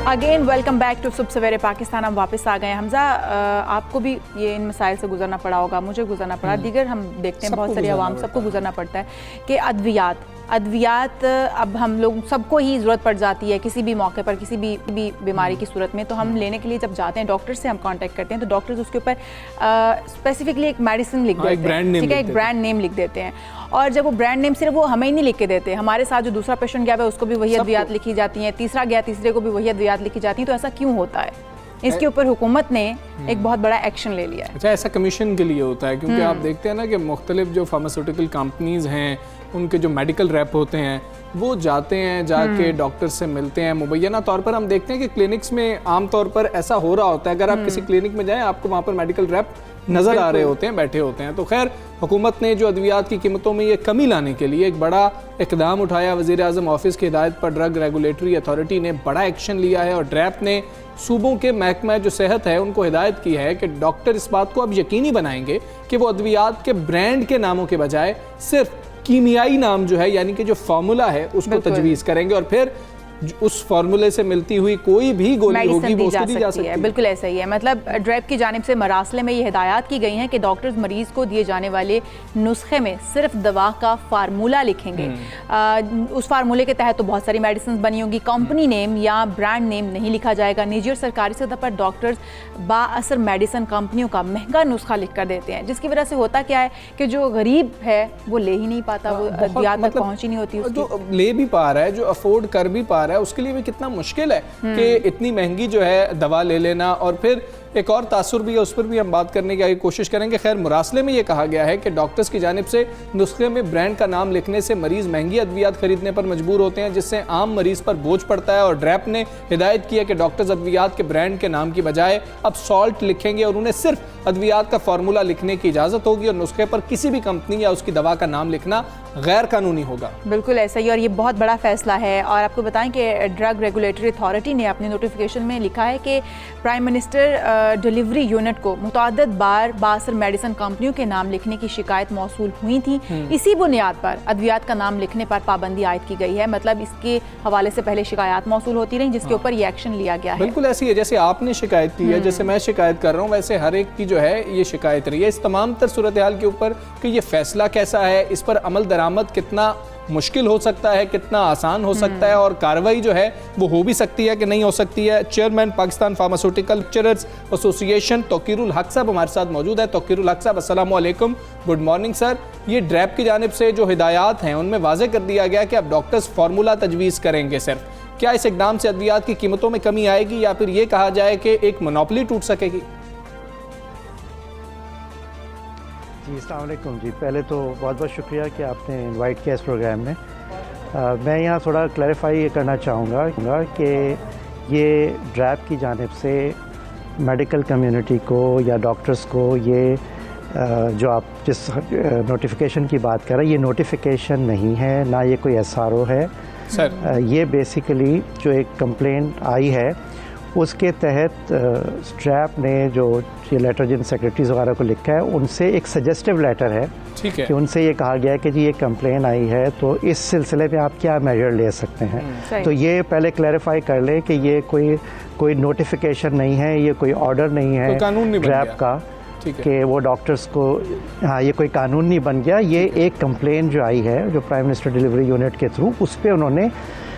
Again welcome back to सुबह सवेरे पाकिस्तान। हम वापस आ गए हैं। हमजा, आपको भी ये इन मसाइल से गुजरना पड़ा होगा, मुझे गुजरना पड़ा, दीगर हम देखते हैं बहुत सारी आवाम सबको गुजरना पड़ता है कि अद्वियात अब हम लोग सबको ही ज़रूरत पड़ जाती है किसी भी मौके पर, किसी भी बीमारी की सूरत में। तो हम लेने के लिए जब जाते हैं डॉक्टर से हम कांटेक्ट करते हैं तो डॉक्टर्स उसके ऊपर स्पेसिफिकली एक मेडिसिन लिख देते हैं, ठीक है, एक ब्रांड नेम लिख देते हैं। और जब वो ब्रांड नेम सिर्फ वो हमें ही नहीं लिख के देते, हमारे साथ जो दूसरा पेशेंट गया है उसको भी वही अद्वियात लिखी जाती हैं, तीसरा गया तीसरे को भी वही अद्वियात लिखी जाती हैं। तो ऐसा क्यों होता है? इसके ऊपर हुकूमत ने एक बहुत बड़ा एक्शन ले लिया है। अच्छा, ऐसा कमीशन के लिए होता है क्योंकि आप देखते हैं ना कि मुख्तलिफ जो फार्मास्यूटिकल कंपनीज हैं उनके जो मेडिकल रैप होते हैं वो जाते हैं, जाके डॉक्टर से मिलते हैं। मुबैना तौर पर हम देखते हैं कि क्लिनिक्स में आम तौर पर ऐसा हो रहा होता है, अगर आप किसी क्लिनिक में जाएं आपको वहाँ पर मेडिकल रैप नज़र आ रहे होते हैं, बैठे होते हैं। तो खैर हुकूमत ने जो अद्वियात की कीमतों में ये कमी लाने के लिए एक बड़ा इकदाम उठाया। वज़ीर आज़म ऑफिस की हिदायत पर ड्रग रेगुलेटरी अथॉरिटी ने बड़ा एक्शन लिया है और ड्रैप ने सूबों के महकमा जो सेहत है उनको हिदायत की है कि डॉक्टर इस बात को अब यकीनी बनाएंगे कि वो अद्वियात के ब्रांड के नामों के बजाय सिर्फ कीमियाई नाम जो है यानी कि जो फार्मूला है उसको तजवीज़ करेंगे और फिर उस फार्मूले से मिलती हुई कोई भी गोली होगी वो उसको दी जा सकती है। बिल्कुल ऐसा ही है। मतलब ड्रैप की जानिब से मरासले में ये हिदायत की गई हैं कि डॉक्टर्स मरीज को दिए जाने वाले नुस्खे में सिर्फ दवा का फार्मूला लिखेंगे। उस फार्मूले के तहत तो बहुत सारी मेडिसिन बनी होंगी, कंपनी नेम या ब्रांड नेम नहीं लिखा जाएगा। निजी और सरकारी सतह पर डॉक्टर्स बाअसर मेडिसिन कंपनियों का महंगा नुस्खा लिख कर देते हैं, जिसकी वजह से होता क्या है कि जो गरीब है वो ले ही नहीं पाता, वो अद्वियात तक पहुंच ही नहीं होती। जो ले भी पा रहा है, जो अफोर्ड कर भी पा रहा है, उसके लिए भी कितना मुश्किल है कि इतनी महंगी जो है दवा ले लेना। और फिर एक और तासुर भी है, उस पर भी हम बात करने की कोशिश करेंगे। खैर मुरासले में ये कहा गया है कि डॉक्टर्स की जानिब से नुस्खे में ब्रांड का नाम लिखने से मरीज महंगी अद्वियात खरीदने पर मजबूर होते हैं, जिससे आम मरीज पर बोझ पड़ता है। और ड्रैप ने हिदायत की है कि डॉक्टर्स अद्वियात के ब्रांड के नाम की बजाय अब सॉल्ट लिखेंगे और उन्हें सिर्फ अद्वियात का फार्मूला लिखने की इजाज़त होगी और नुस्खे पर किसी भी कंपनी या उसकी दवा का नाम लिखना गैर कानूनी होगा। बिल्कुल ऐसा ही, और ये बहुत बड़ा फैसला है। और आपको बताएं कि ड्रग रेगुलेटरी अथॉरिटी ने अपने नोटिफिकेशन में लिखा है कि प्राइम मिनिस्टर डिलीवरी यूनिट को मुतअद्दिद बार बाअसर मेडिसिन कंपनियों के नाम लिखने की शिकायत मौसूल हुई थी। इसी बुनियाद पर अद्वियात का नाम लिखने पर पाबंदी आयद की गई है। मतलब इसके हवाले से पहले शिकायत मौसूल होती रही जिसके ऊपर ये एक्शन लिया गया है। बिल्कुल ऐसी है, जैसे आपने शिकायत की है, जैसे मैं शिकायत कर रहा हूँ, वैसे हर एक की जो है ये शिकायत रही है इस तमाम तर सूरत हाल के ऊपर कि ये फैसला कैसा है, इस पर अमल दरामद कितना मुश्किल हो सकता है, कितना आसान हो सकता है और कार्रवाई जो है वो हो भी सकती है कि नहीं हो सकती है। Chairman Pakistan pharmaceutical lecturers association Tauqeerul Haq sahab हमारे साथ मौजूद है। तौकीरुल हक साहब, अस्सलाम वालेकुम, गुड मॉर्निंग सर। ये ड्रैप की जानिब से जो हिदायत हैं उनमें वाज़ेह कर दिया गया कि अब डॉक्टर्स फार्मूला तजवीज़ करेंगे सिर्फ, क्या इस इकदाम से अद्वियात की कीमतों में कमी आएगी या फिर ये कहा जाए कि एक मोनोपोली टूट सकेगी? जी अस्सलाम वालेकुम जी, पहले तो बहुत बहुत शुक्रिया कि आपने इनवाइट किया इस प्रोग्राम में। मैं यहाँ थोड़ा क्लैरिफाई करना चाहूँगा कि ये ड्रैप की जानिब से मेडिकल कम्युनिटी को या डॉक्टर्स को ये जो आप जिस नोटिफिकेशन की बात कर रहे हैं ये नोटिफिकेशन नहीं है, ना ये कोई SRO है सर। ये बेसिकली जो एक कंप्लेंट आई है उसके तहत स्ट्रैप ने जो ये लेटर जिन सेक्रेटरीज वगैरह को लिखा है उनसे एक सजेस्टिव लेटर है, ठीक है, कि उनसे ये कहा गया है कि जी ये कंप्लेन आई है तो इस सिलसिले में आप क्या मेजर ले सकते हैं। तो ये पहले क्लैरिफाई कर ले कि ये कोई नोटिफिकेशन नहीं है, ये कोई ऑर्डर नहीं है ड्रैप का कि वो डॉक्टर्स को, हाँ ये कोई कानून नहीं बन गया। ये एक कंप्लेन जो आई है जो प्राइम मिनिस्टर डिलीवरी यूनिट के थ्रू, उस पर उन्होंने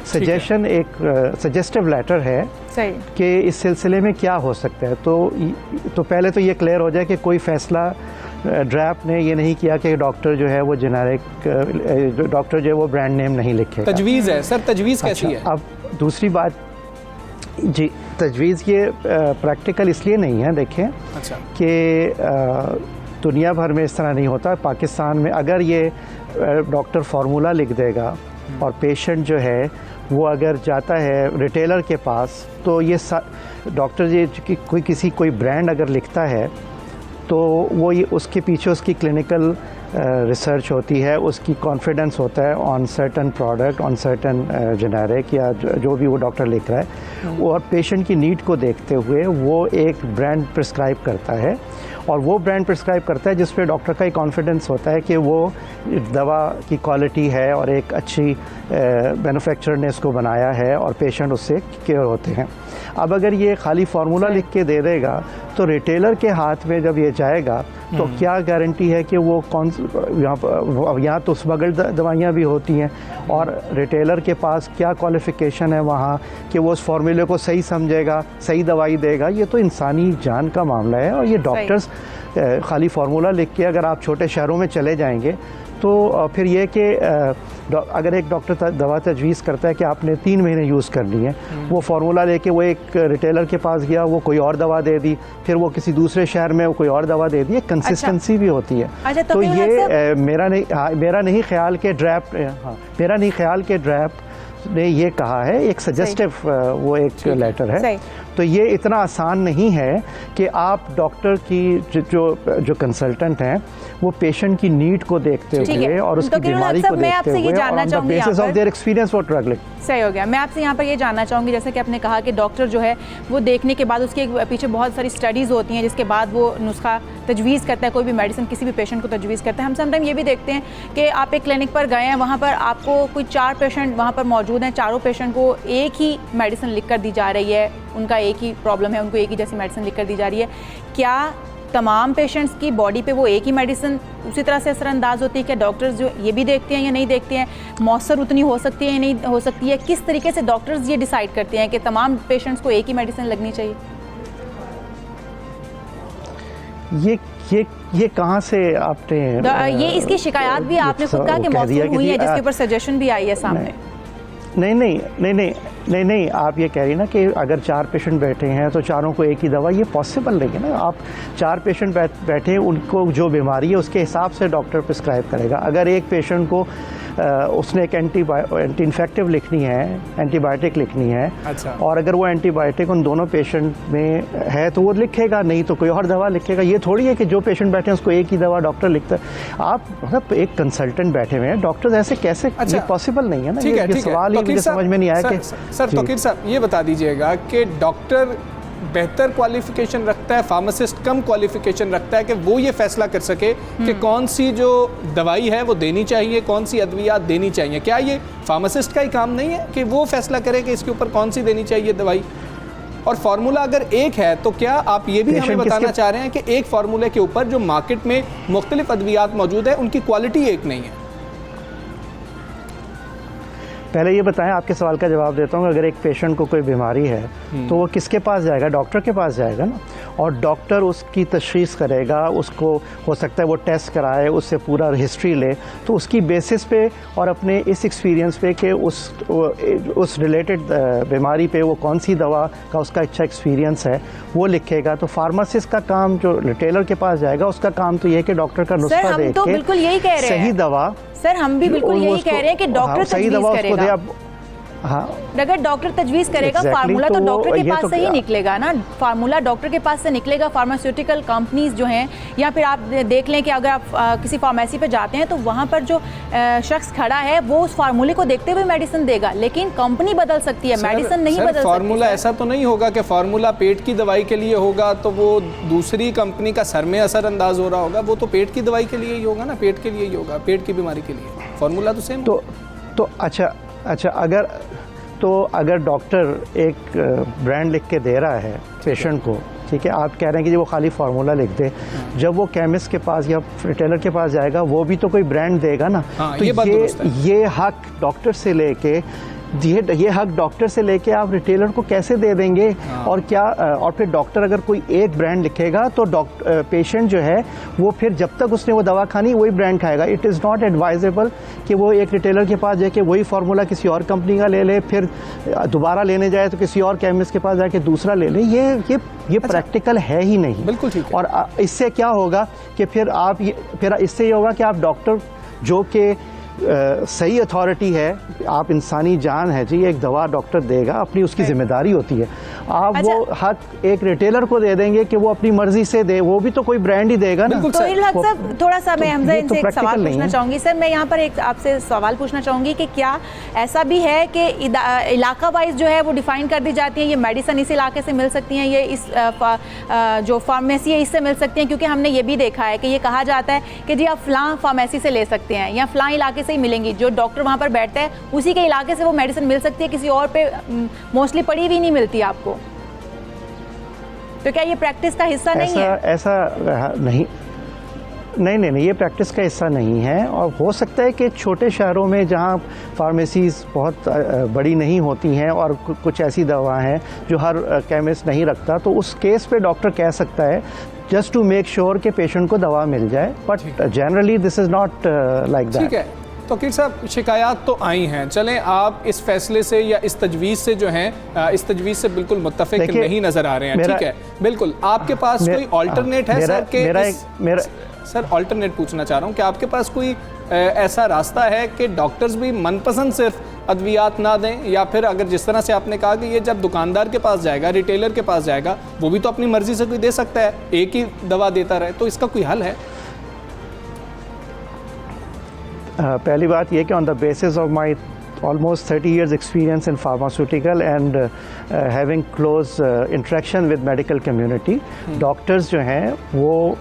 सजेशन एक सजेस्टिव लेटर है कि इस सिलसिले में क्या हो सकता है। तो पहले तो ये क्लियर हो जाए कि कोई फैसला ड्रैप ने ये नहीं किया कि डॉक्टर जो है वो जेनेरिक डॉक्टर जो है वो ब्रांड नेम नहीं लिखेगा। तजवीज़ है सर, तजवीज़ कैसी है? अब दूसरी बात जी, तजवीज़ ये प्रैक्टिकल इसलिए नहीं है, देखें अच्छा, कि दुनिया भर में इस तरह नहीं होता। पाकिस्तान में अगर ये डॉक्टर फार्मूला लिख देगा और पेशेंट जो है वो अगर जाता है रिटेलर के पास तो ये डॉक्टर ये कोई ब्रांड अगर लिखता है तो वो ये उसके पीछे उसकी क्लिनिकल रिसर्च होती है, उसकी कॉन्फिडेंस होता है on certain product, on certain generic या जो भी वो डॉक्टर लिख रहा है। और पेशेंट की नीड को देखते हुए वो एक ब्रांड प्रिस्क्राइब करता है, और वो ब्रांड प्रिस्क्राइब करता है जिस पे डॉक्टर का ही कॉन्फिडेंस होता है कि वो दवा की क्वालिटी है और एक अच्छी मैन्युफैक्चरर ने इसको बनाया है और पेशेंट उससे क्योर होते हैं। अब अगर ये खाली फार्मूला लिख के दे देगा तो रिटेलर के हाथ में जब ये जाएगा तो क्या गारंटी है कि वो कौन, यहाँ तो स्मगल्ड दवाइयाँ भी होती हैं, और रिटेलर के पास क्या क्वालिफ़िकेशन है वहाँ कि वो उस फार्मूले को सही समझेगा, सही दवाई देगा। ये तो इंसानी जान का मामला है, और ये डॉक्टर्स खाली फार्मूला लिख के, अगर आप छोटे शहरों में चले जाएंगे तो फिर ये कि अगर एक डॉक्टर दवा तजवीज़ करता है कि आपने 3 महीने यूज़ करनी है, वो फार्मूला लेके वो एक रिटेलर के पास गया, वो कोई और दवा दे दी, फिर वो किसी दूसरे शहर में वो कोई और दवा दे दी, कंसिस्टेंसी भी होती है। तो ये मेरा नहीं ख्याल के ड्राफ्ट ने ये कहा है, एक सजेस्टिव वो एक लेटर है। तो ये इतना आसान नहीं है कि आप डॉक्टर की जो कंसल्टेंट हैं वो पेशेंट की नीड को देखते हुए और उसकी बीमारी को देखते हुए on the basis of their experience for drug list. सही हो गया। मैं आपसे यहाँ पर ये जानना चाहूँगी, जैसे कि आपने कहा कि डॉक्टर जो है वो देखने के बाद उसके पीछे बहुत सारी स्टडीज़ होती हैं जिसके बाद वो नुस्खा तजवीज़ करता है, कोई भी मेडिसिन किसी भी पेशेंट को तजवीज़ करता है। हम समटाइम ये भी देखते हैं कि आप एक क्लिनिक पर गए हैं, वहाँ पर आपको कोई 4 पेशेंट वहाँ पर मौजूद हैं, चारों पेशेंट को एक ही मेडिसिन लिख कर दी जा रही है, उनका एक ही प्रॉब्लम है, उनको एक ही जैसी मेडिसिन लिख कर दी जा रही है। क्या तमाम पेशेंट्स की बॉडी पे वो एक ही मेडिसिन उसी तरह से असरअंदाज होती है? क्या डॉक्टर्स जो ये भी देखते हैं या नहीं देखते हैं? मौसर उतनी हो सकती है या नहीं हो सकती है? किस तरीके से डॉक्टर्स ये डिसाइड करते हैं कि तमाम पेशेंट्स को एक ही मेडिसिन लगनी चाहिए? ये कहाँ से आपने ये इसकी शिकायत भी आपने खुद कहा कि मौसूल हुई है, जिसके ऊपर सजेशन भी आई है सामने। नहीं, आप ये कह रही ना कि अगर 4 पेशेंट बैठे हैं तो चारों को एक ही दवा, ये पॉसिबल नहीं है ना। आप 4 पेशेंट बैठे, उनको जो बीमारी है उसके हिसाब से डॉक्टर प्रिस्क्राइब करेगा। अगर एक पेशेंट को उसने एक एंटी इन्फेक्टिव लिखनी है, एंटीबायोटिक लिखनी है, अच्छा, और अगर वो एंटीबायोटिक उन दोनों पेशेंट में है तो वो लिखेगा, नहीं तो कोई और दवा लिखेगा। ये थोड़ी है कि जो पेशेंट बैठे हैं उसको एक ही दवा डॉक्टर लिखता है। आप मतलब एक कंसल्टेंट बैठे हुए हैं, डॉक्टर ऐसे कैसे, ये पॉसिबल नहीं है ना। ये सवाल ही मुझे समझ में नहीं आया कि सर तौकीर साहब ये बता दीजिएगा कि डॉक्टर बेहतर क्वालिफिकेशन रखता है, फार्मासिस्ट कम क्वालिफिकेशन रखता है कि वो ये फैसला कर सके कि कौन सी जो दवाई है वो देनी चाहिए, कौन सी अद्वियात देनी चाहिए? क्या ये फार्मासिस्ट का ही काम नहीं है कि वो फैसला करे कि इसके ऊपर कौन सी देनी चाहिए दवाई? और फार्मूला अगर एक है तो क्या आप ये भी हमें बताना चाह रहे हैं कि एक फार्मूले के ऊपर जो मार्केट में मुख्तलिफ अद्वियात मौजूद है उनकी क्वालिटी एक नहीं है? पहले ये बताएं, आपके सवाल का जवाब देता हूँ। अगर एक पेशेंट को कोई बीमारी है तो वो किसके पास जाएगा? डॉक्टर के पास जाएगा ना, और डॉक्टर उसकी तशख़ीस करेगा। उसको हो सकता है वो टेस्ट कराए, उससे पूरा हिस्ट्री ले, तो उसकी बेसिस पे और अपने इस एक्सपीरियंस पे कि उस रिलेटेड बीमारी पे वो कौन सी दवा का उसका अच्छा एक्सपीरियंस है वो लिखेगा। तो फार्मासिस्ट का काम, जो रिटेलर के पास जाएगा, उसका काम तो ये है कि डॉक्टर का नुस्खा देख के सही दवा। सर हम भी बिल्कुल यही कह रहे हैं कि डॉक्टर सही दवा उसको दे। अब हाँ, अगर डॉक्टर तजवीज़ करेगा फार्मूला तो डॉक्टर के पास से ही निकलेगा ना, फार्मूला डॉक्टर के पास से निकलेगा। फार्मास्यूटिकल कंपनीज जो हैं, या फिर आप देख लें कि अगर आप किसी फार्मेसी पे जाते हैं तो वहाँ पर जो शख्स खड़ा है वो उस फार्मूले को देखते हुए मेडिसिन देगा, लेकिन कंपनी बदल सकती है, मेडिसिन नहीं बदल सकती। फार्मूला ऐसा तो नहीं होगा कि फार्मूला पेट की दवाई के लिए होगा तो वो दूसरी कंपनी का सर में असरअंदाज हो रहा होगा? वो तो पेट की दवाई के लिए ही होगा ना, पेट के लिए ही होगा, पेट की बीमारी के लिए। फार्मूला तो सेम। तो अच्छा, अगर डॉक्टर एक ब्रांड लिख के दे रहा है पेशेंट को, ठीक है, आप कह रहे हैं कि वो खाली फार्मूला लिख दे, जब वो केमिस्ट के पास या रिटेलर के पास जाएगा वो भी तो कोई ब्रांड देगा ना। तो ये हक डॉक्टर से लेके ये हक डॉक्टर से लेके आप रिटेलर को कैसे दे देंगे? और क्या, और फिर डॉक्टर अगर कोई एक ब्रांड लिखेगा तो पेशेंट जो है वो फिर जब तक उसने वो दवा खानी वही ब्रांड खाएगा। इट इज़ नॉट एडवाइजेबल कि वो एक रिटेलर के पास जाके वही फार्मूला किसी और कंपनी का ले ले, फिर दोबारा लेने जाए तो किसी और केमिस्ट के पास जाके दूसरा ले ले। ये प्रैक्टिकल है ही नहीं। बिल्कुल ठीक है। और इससे क्या होगा कि फिर इससे ये होगा कि आप डॉक्टर जो कि सही अथॉरिटी है, आप इंसानी जान है जी, एक दवा डॉक्टर देगा, अपनी उसकी जिम्मेदारी होती है। आप वो हक एक रिटेलर को दे देंगे कि वो अपनी मर्जी से दे, वो भी तो कोई ब्रांड ही देगा ना। तो साहब थोड़ा सा मैं हमजा इनसे एक सवाल पूछना चाहूँगी सर, मैं यहाँ पर एक आपसे सवाल पूछना चाहूँगी कि क्या ऐसा भी है कि इलाका वाइज जो है वो डिफाइन कर दी जाती है, ये मेडिसिन इस इलाके से मिल सकती हैं, ये इस जो फार्मेसी है इससे मिल सकती हैं? क्योंकि हमने ये भी देखा है कि ये कहा जाता है कि जी आप फ़लाँ फार्मेसी से ले सकते हैं या फ़लाँ इलाके से ही मिलेंगी, जो डॉक्टर वहाँ पर बैठते हैं उसी के इलाके से वो मेडिसिन मिल सकती है, किसी और पे मोस्टली पड़ी भी नहीं मिलती आपको। तो क्या ये प्रैक्टिस का हिस्सा नहीं है? ऐसा नहीं, ये प्रैक्टिस का हिस्सा नहीं है। और हो सकता है कि छोटे शहरों में जहाँ फार्मेसीज़ बहुत बड़ी नहीं होती हैं और कुछ ऐसी दवा हैं जो हर केमिस्ट नहीं रखता, तो उस केस पे डॉक्टर कह सकता है जस्ट टू मेक श्योर कि पेशेंट को दवा मिल जाए, but generally this is not like that. ठीक है, तो किर साहब शिकायत तो आई हैं, चलें आप इस फैसले से या इस तजवीज़ से जो हैं इस तजवीज़ से बिल्कुल मुत्तफिक नहीं नज़र आ रहे हैं। ठीक है, बिल्कुल। आपके पास कोई ऑल्टरनेट है सर? के सर ऑल्टरनेट पूछना चाह रहा हूँ कि आपके पास कोई ऐसा रास्ता है कि डॉक्टर्स भी मनपसंद सिर्फ अद्वियात ना दें, या फिर अगर जिस तरह से आपने कहा कि ये जब दुकानदार के पास जाएगा, रिटेलर के पास जाएगा, वो भी तो अपनी मर्जी से कोई दे सकता है, एक ही दवा देता रहे, तो इसका कोई हल है? पहली बात ये कि on the basis of my almost 30 years experience in pharmaceutical and having close interaction with medical community, doctors जो हैं वो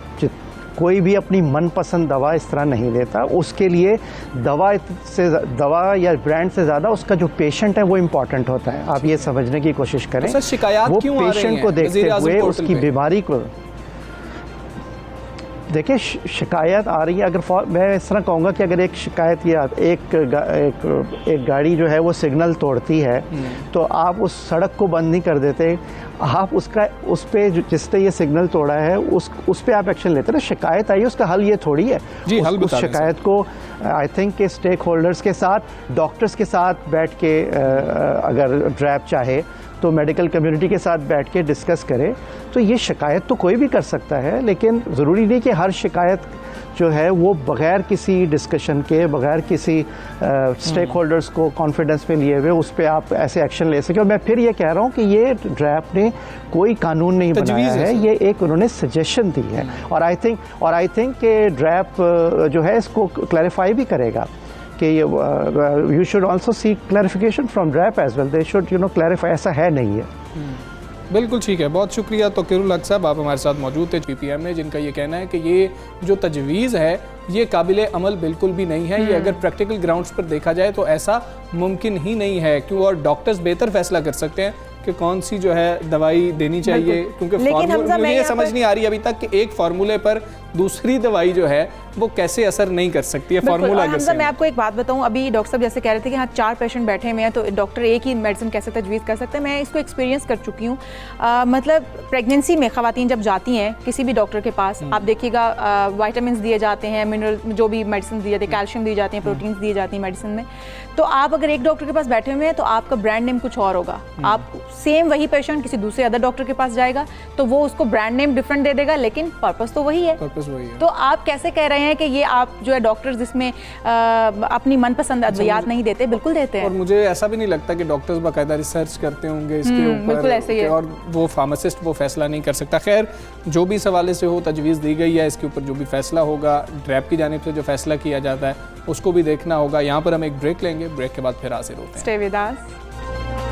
कोई भी अपनी मनपसंद दवा इस तरह नहीं देता। उसके लिए दवा या ब्रांड से ज़्यादा उसका जो पेशेंट है वो इम्पॉर्टेंट होता है। आप ये समझने की कोशिश करें, तो शिकायत वो क्यों पेशेंट को देखते हुए उसकी बीमारी को देखिए। शिकायत आ रही है, अगर मैं इस तरह कहूँगा कि अगर एक शिकायत या एक गाड़ी जो है वो सिग्नल तोड़ती है, तो आप उस सड़क को बंद नहीं कर देते, आप उस पे जिसने ये सिग्नल तोड़ा है उस पे आप एक्शन लेते ना। शिकायत आई, उसका हल ये थोड़ी है जी, उस शिकायत को आई थिंक के स्टेक होल्डर्स के साथ, डॉक्टर्स के साथ बैठ के अगर ड्रैप चाहे तो मेडिकल कम्युनिटी के साथ बैठ के डिस्कस करें, तो ये शिकायत तो कोई भी कर सकता है। लेकिन ज़रूरी नहीं कि हर शिकायत जो है वो बग़ैर किसी डिस्कशन के, बग़ैर किसी स्टेक होल्डर्स को कॉन्फिडेंस में लिए हुए उस पर आप ऐसे एक्शन ले सकें। और मैं फिर ये कह रहा हूँ कि ये ड्रैप ने कोई कानून नहीं बनाया है, ये एक उन्होंने सजेशन दी है। और आई थिंक कि ड्रैप जो है इसको क्लैरिफाई भी करेगा कि you should also seek clarification from DRAP as well, they should clarify. ऐसा है नहीं है। बिल्कुल ठीक है, बहुत शुक्रिया। तो किरुल हक साहब आप हमारे साथ मौजूद थे PPM में, जिनका ये कहना है कि ये जो तजवीज़ है ये काबिल अमल बिल्कुल भी नहीं है। ये अगर प्रैक्टिकल ग्राउंड्स पर देखा जाए तो ऐसा मुमकिन ही नहीं है, क्यों? और डॉक्टर्स बेहतर फैसला कर सकते हैं कि कौन सी जो है दवाई देनी चाहिए, क्योंकि मुझे ये समझ नहीं आ रही अभी तक कि एक फार्मूले पर दूसरी दवाई जो है वो कैसे असर नहीं कर सकती है फार्मूला। हमजा मैं आपको एक बात बताऊं, अभी डॉक्टर साहब जैसे कह रहे थे कि हाँ 4 पेशेंट बैठे हुए हैं तो डॉक्टर एक ही मेडिसिन कैसे तजवीज़ कर सकते हैं। मैं इसको एक्सपीरियंस कर चुकी हूँ। मतलब प्रेगनेंसी में ख़वातीन जब जाती हैं किसी भी डॉक्टर के पास, आप देखिएगा वाइटामिन दिए जाते हैं, मिनरल जो भी मेडिसिन दी जाती है, कैल्शियम दी जाती है, प्रोटीन्स दिए जाती हैं मेडिसिन में। तो आप अगर एक डॉक्टर के पास बैठे हुए हैं तो आपका ब्रांड नेम कुछ और होगा, आप सेम वही पेशेंट किसी दूसरे अदर डॉक्टर के पास जाएगा तो वो उसको ब्रांड नेम डिफरेंट दे देगा, लेकिन पर्पस तो वही है। तो आप कैसे कह रहे हैं कि ये आप जो है डॉक्टर्स जिसमें अपनी मनपसंद अद्वियात नहीं देते? बिल्कुल देते हैं। और मुझे ऐसा भी नहीं लगता कि डॉक्टर्स बाकायदा रिसर्च करते होंगे इसके ऊपर, बिल्कुल ऐसे ही है। और वो फार्मासिस्ट वो फैसला नहीं कर सकता। खैर जो भी सवाले से हो तजवीज़ दी गई है, इसके ऊपर जो भी फैसला होगा, ड्रैप की जानिब से जो फैसला किया जाता है उसको भी देखना होगा। यहाँ पर हम एक ब्रेक लेंगे, ब्रेक के बाद फिर हाजिर होते हैं। Stay with us.